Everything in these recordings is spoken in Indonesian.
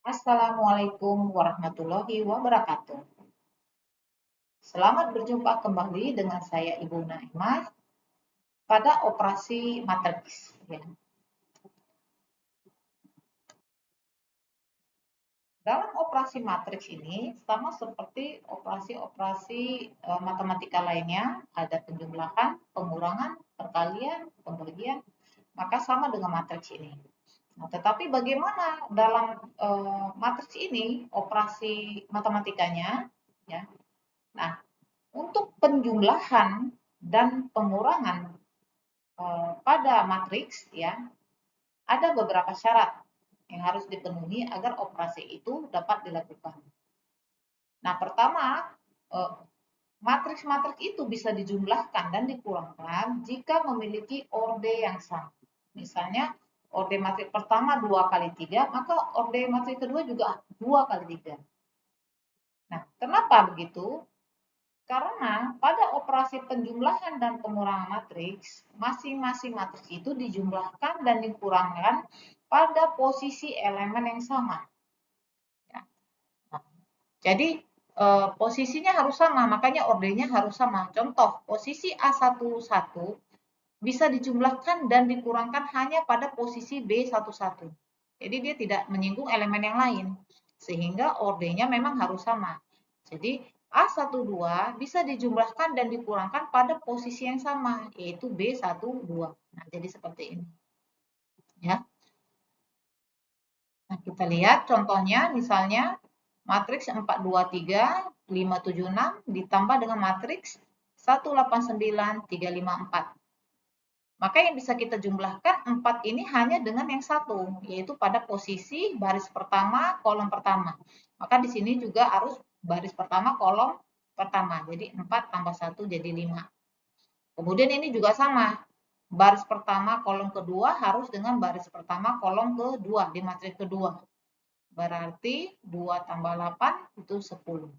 Assalamualaikum warahmatullahi wabarakatuh. Selamat berjumpa kembali dengan saya Ibu Naimah pada operasi matriks. Ya. Dalam operasi matriks ini sama seperti operasi-operasi matematika lainnya, ada penjumlahan, pengurangan, perkalian, pembagian, maka sama dengan matriks ini. Nah, tetapi bagaimana dalam matriks ini operasi matematikanya? Ya. Nah, untuk penjumlahan dan pengurangan pada matriks ya, ada beberapa syarat yang harus dipenuhi agar operasi itu dapat dilakukan. Nah, pertama, matriks-matriks itu bisa dijumlahkan dan dikurangkan jika memiliki orde yang sama. Misalnya, orde matriks pertama 2 kali 3, maka orde matriks kedua juga 2 kali 3. Nah, kenapa begitu? Karena pada operasi penjumlahan dan pengurangan matriks, masing-masing matriks itu dijumlahkan dan dikurangkan pada posisi elemen yang sama. Ya. Nah, jadi posisinya harus sama, makanya ordernya harus sama. Contoh, posisi A11 bisa dijumlahkan dan dikurangkan hanya pada posisi B11. Jadi dia tidak menyinggung elemen yang lain, sehingga ordernya memang harus sama. Jadi A12 bisa dijumlahkan dan dikurangkan pada posisi yang sama, yaitu B12. Nah, jadi seperti ini. Ya. Nah, kita lihat contohnya, misalnya matriks 423, 576 ditambah dengan matriks 189, 354. Maka yang bisa kita jumlahkan 4 ini hanya dengan yang satu, yaitu pada posisi baris pertama, kolom pertama. Maka di sini juga harus baris pertama, kolom pertama. Jadi 4 tambah 1 jadi 5. Kemudian ini juga sama. Baris pertama, kolom kedua harus dengan baris pertama, kolom kedua di matriks kedua. Berarti 2 tambah 8 itu 10.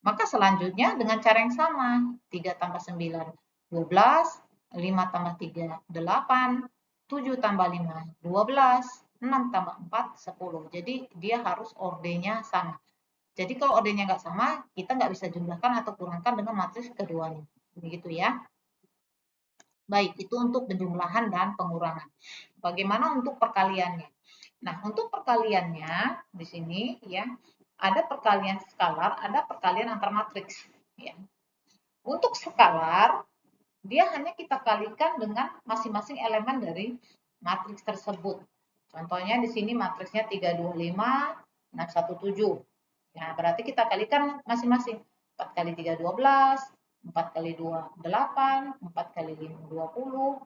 Maka selanjutnya dengan cara yang sama. 3 tambah 9, 12. 5 tambah 3, 8. 7 tambah 5, 12. 6 tambah 4, 10. Jadi dia harus ordenya sama. Jadi kalau ordenya nggak sama, kita nggak bisa jumlahkan atau kurangkan dengan matriks keduanya. Begitu ya. Baik, itu untuk penjumlahan dan pengurangan. Bagaimana untuk perkaliannya? Nah, untuk perkaliannya di sini ya, ada perkalian skalar, ada perkalian antar matriks ya. Untuk skalar, dia hanya kita kalikan dengan masing-masing elemen dari matriks tersebut. Contohnya di sini matriksnya 325, 617. Ya, berarti kita kalikan masing-masing. 4 kali 3, 12, 4 kali 2, 8, 4 kali 5, 20,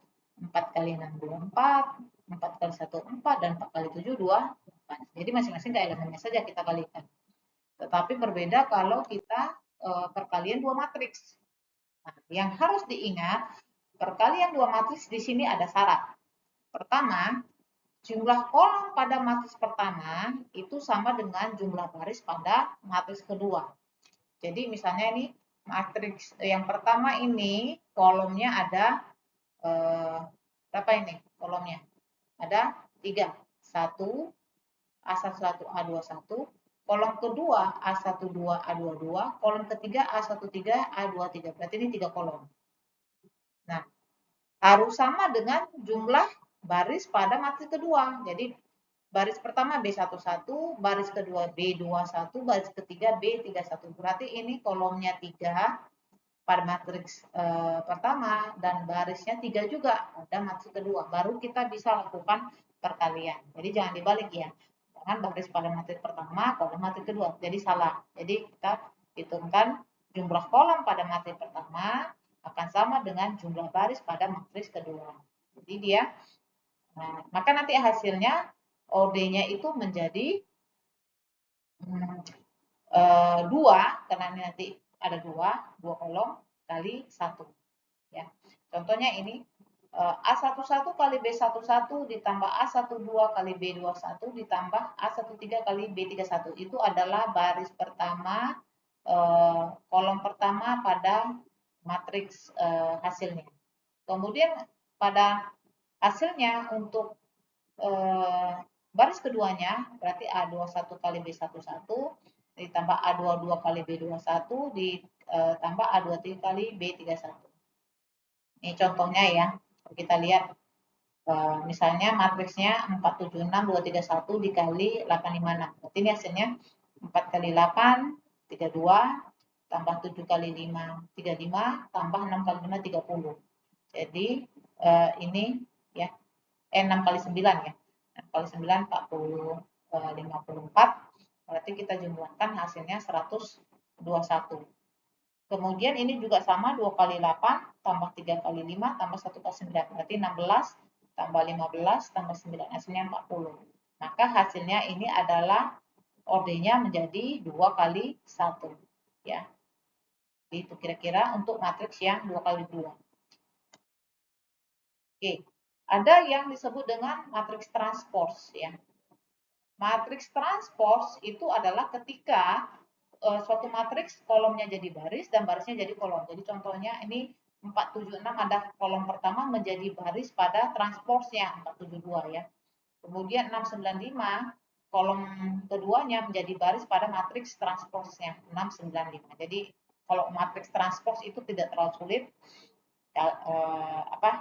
4 kali 6, 24, 4 kali 1, 4, dan 4 kali 7, 28. Jadi masing-masing ke elemennya saja kita kalikan. Tetapi berbeda kalau kita perkalian dua matriks. Nah, yang harus diingat, perkalian dua matriks di sini ada syarat. Pertama, jumlah kolom pada matriks pertama itu sama dengan jumlah baris pada matriks kedua. Jadi misalnya ini matriks yang pertama ini kolomnya ada berapa ini kolomnya? Ada 3. 1, A11, A21. Kolom kedua A12, A22. Kolom ketiga A13, A23. Berarti ini 3 kolom. Nah, harus sama dengan jumlah baris pada matriks kedua. Jadi baris pertama B11, baris kedua B21, baris ketiga B31. Berarti ini kolomnya 3 pada matriks pertama dan barisnya 3 juga pada matriks kedua. Baru kita bisa lakukan perkalian. Jadi jangan dibalik ya. Jangan baris pada matriks pertama, kolom matriks kedua. Jadi salah. Jadi kita hitungkan jumlah kolom pada matriks pertama akan sama dengan jumlah baris pada matriks kedua. Jadi dia, nah, maka nanti hasilnya OD-nya itu menjadi 2, karena nanti ada 2 kolom kali 1. Ya. Contohnya ini, A11 kali B11 ditambah A12 kali B21 ditambah A13 kali B31. Itu adalah baris pertama, kolom pertama pada matriks hasilnya. Kemudian pada hasilnya untuk baris keduanya berarti A21 kali B11 ditambah A22 kali B21 ditambah A23 kali B31. Ini contohnya ya. Kita lihat misalnya matriksnya 476 231 dikali 856. Berarti ini hasilnya 4 kali 8 32 tambah 7 kali 5 35 tambah 6 kali 5 30. Jadi ini ya 6 kali 9 ya. 6 kali 9 40 54. Berarti kita jumlahkan hasilnya 121. Kemudian ini juga sama 2 kali 8 tambah 3 kali 5 tambah 1 kali 9. Berarti 16 tambah 15 tambah 9 hasilnya 40. Maka hasilnya ini adalah OD-nya menjadi 2 kali 1 ya. Itu kira-kira untuk matriks yang 2 kali 2. Oke, ada yang disebut dengan matriks transpose ya. Matriks transpose itu adalah ketika suatu matriks kolomnya jadi baris dan barisnya jadi kolom. Jadi contohnya ini 476 ada kolom pertama menjadi baris pada transpose-nya 472 ya. Kemudian 695 kolom keduanya menjadi baris pada matriks transpose-nya 695. Jadi kalau matriks transpose itu tidak terlalu sulit.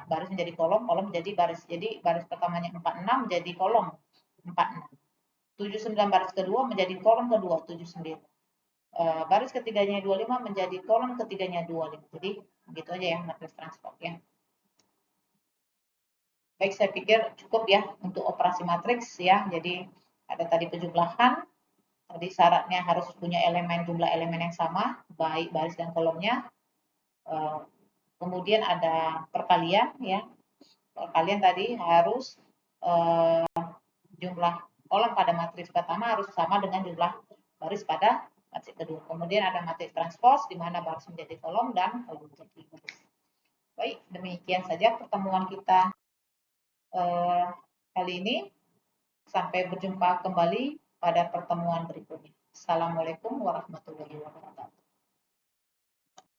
Baris menjadi kolom, kolom menjadi baris. Jadi baris pertamanya 46 menjadi kolom 46. 79 baris kedua menjadi kolom kedua 79. Baris ketiganya 25 menjadi kolom ketiganya 25. Jadi begitu aja ya matriks transpose ya. Baik, saya pikir cukup ya untuk operasi matriks ya. Jadi ada tadi penjumlahan, tadi syaratnya harus punya jumlah elemen yang sama, baik baris dan kolomnya. Kemudian ada perkalian ya. Perkalian tadi harus jumlah kolom pada matriks pertama harus sama dengan jumlah baris pada matriks kedua. Kemudian ada matriks transpose di mana baris menjadi kolom dan kolom menjadi baris. Baik, demikian saja pertemuan kita kali ini. Sampai berjumpa kembali pada pertemuan berikutnya. Assalamualaikum warahmatullahi wabarakatuh.